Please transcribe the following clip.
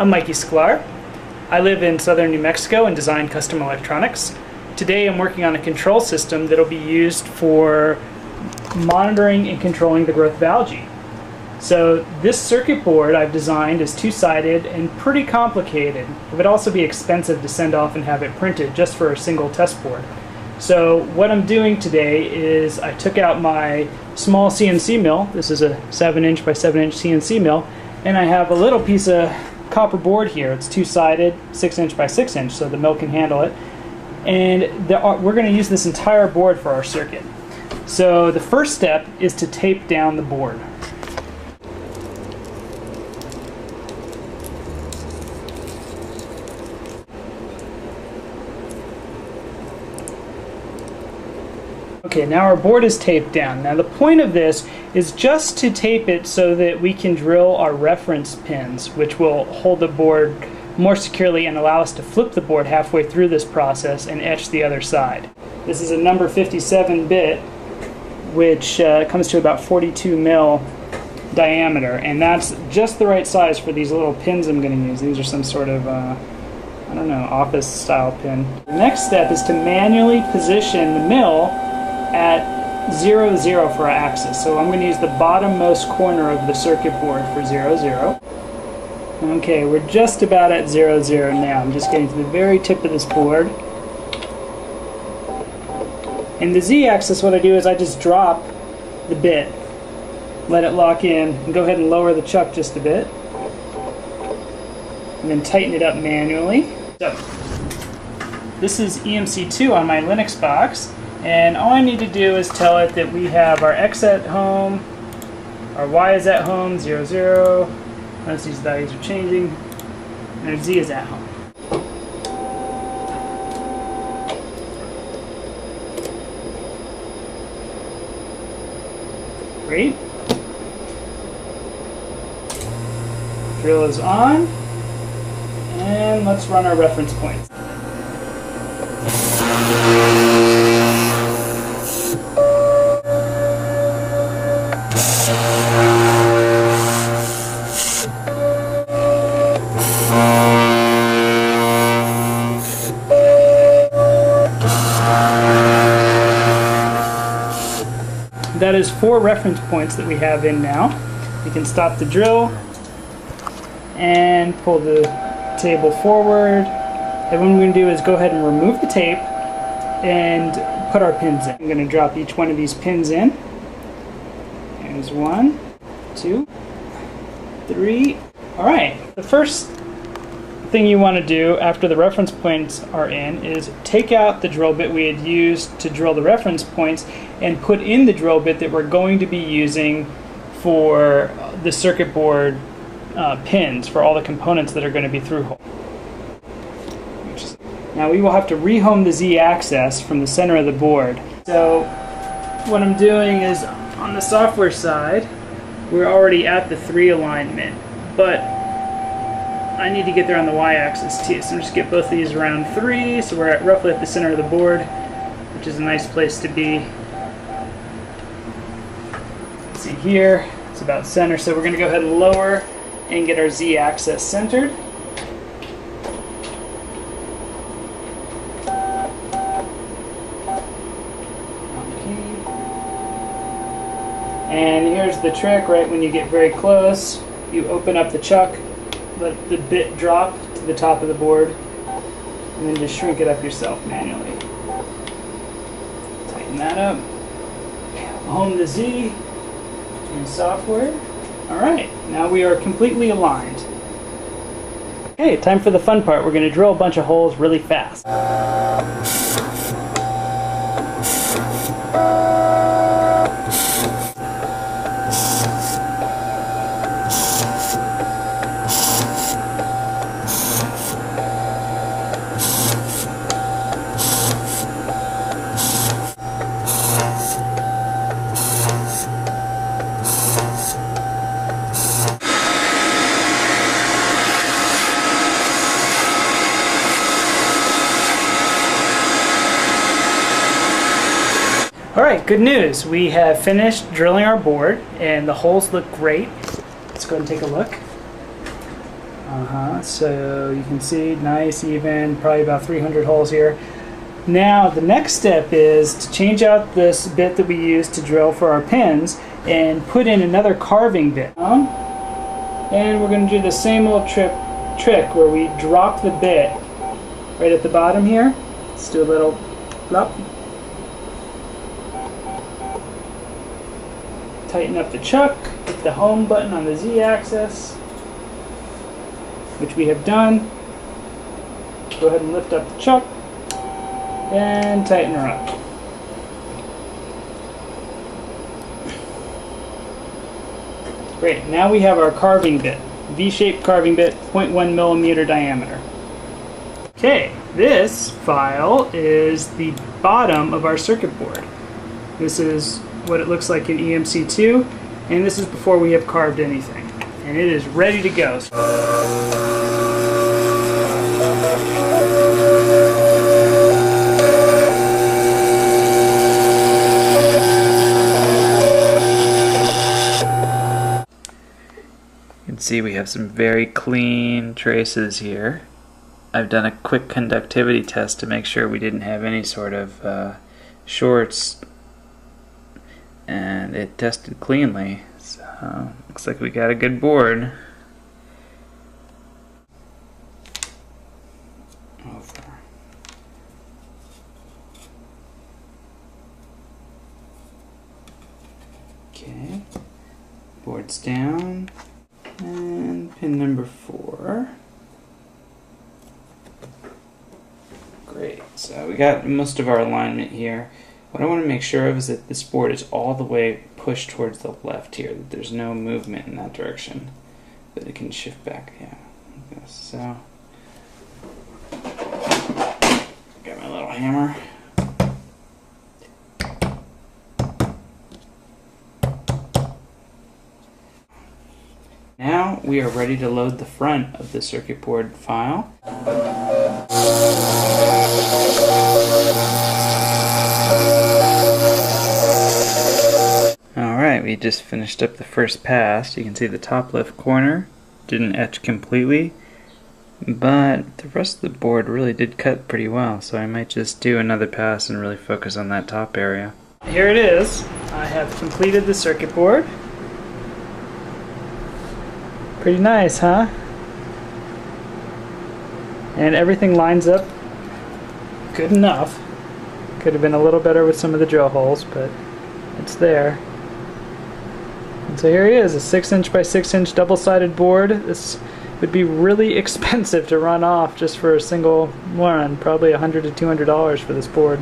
I'm Mikey Sklar. I live in southern New Mexico and design custom electronics. Today I'm working on a control system that will be used for monitoring and controlling the growth of algae. So this circuit board I've designed is two-sided and pretty complicated. It would also be expensive to send off and have it printed just for a single test board. So what I'm doing today is I took out my small CNC mill. This is a 7-inch by 7-inch CNC mill, and I have a little piece of copper board here. It's two-sided, 6-inch by 6-inch, so the mill can handle it. And we're going to use this entire board for our circuit. So the first step is to tape down the board. Okay, now our board is taped down. Now the point of this is just to tape it so that we can drill our reference pins, which will hold the board more securely and allow us to flip the board halfway through this process and etch the other side. This is a number 57 bit, which comes to about 42 mil diameter, and that's just the right size for these little pins I'm going to use. These are some sort of, I don't know, office style pin. The next step is to manually position the mill at 0, 0 for our axis. So I'm going to use the bottommost corner of the circuit board for 0, 0. Okay, we're just about at 0, 0 now. I'm just getting to the very tip of this board. In the Z-axis, what I do is I just drop the bit, let it lock in, and go ahead and lower the chuck just a bit, and then tighten it up manually. So, this is EMC2 on my Linux box. And all I need to do is tell it that we have our X at home, our Y is at home, 0, 0. Notice these values are changing, and our Z is at home. Great. Drill is on, and let's run our reference points. That is 4 reference points that we have in now. We can stop the drill and pull the table forward. And what I'm going to do is go ahead and remove the tape and put our pins in. I'm going to drop each one of these pins in. There's 1, 2, 3. Alright, the first thing you want to do after the reference points are in is take out the drill bit we had used to drill the reference points and put in the drill bit that we're going to be using for the circuit board pins for all the components that are going to be through hole. Now we will have to rehome the Z-axis from the center of the board. So what I'm doing is on the software side we're already at the 3 alignment, but I need to get there on the Y-axis too, so I'm just get both of these around 3, so we're roughly at the center of the board, which is a nice place to be. See here, it's about center, so we're going to go ahead and lower and get our Z-axis centered. Okay. And here's the trick, right when you get very close, you open up the chuck, let the bit drop to the top of the board, and then just shrink it up yourself manually. Tighten that up. Home the Z in software. Alright, now we are completely aligned. Okay, time for the fun part. We're going to drill a bunch of holes really fast. Alright, good news. We have finished drilling our board and the holes look great. Let's go ahead and take a look. So you can see nice, even, probably about 300 holes here. Now the next step is to change out this bit that we use to drill for our pins and put in another carving bit. And we're going to do the same old trick where we drop the bit right at the bottom here. Let's do a little flop. Tighten up the chuck, hit the home button on the Z-axis, which we have done. Go ahead and lift up the chuck and tighten her up. Great, now we have our carving bit, V-shaped carving bit, 0.1 millimeter diameter. Okay, this file is the bottom of our circuit board. This is what it looks like in EMC2, and this is before we have carved anything. And it is ready to go. You can see we have some very clean traces here. I've done a quick conductivity test to make sure we didn't have any sort of shorts, and it tested cleanly, so looks like we got a good board. Over. Okay, board's down, and pin number 4. Great, so we got most of our alignment here. What I want to make sure of is that this board is all the way pushed towards the left here, that there's no movement in that direction, that it can shift back, yeah, like this. So, got my little hammer. Now we are ready to load the front of the circuit board file. Alright, we just finished up the first pass. You can see the top left corner didn't etch completely, but the rest of the board really did cut pretty well, so I might just do another pass and really focus on that top area. Here it is. I have completed the circuit board. Pretty nice, huh? And everything lines up good enough. Could have been a little better with some of the drill holes, but it's there. And so here he is, a 6" by 6" double-sided board. This would be really expensive to run off just for a single run, probably $100 to $200 for this board.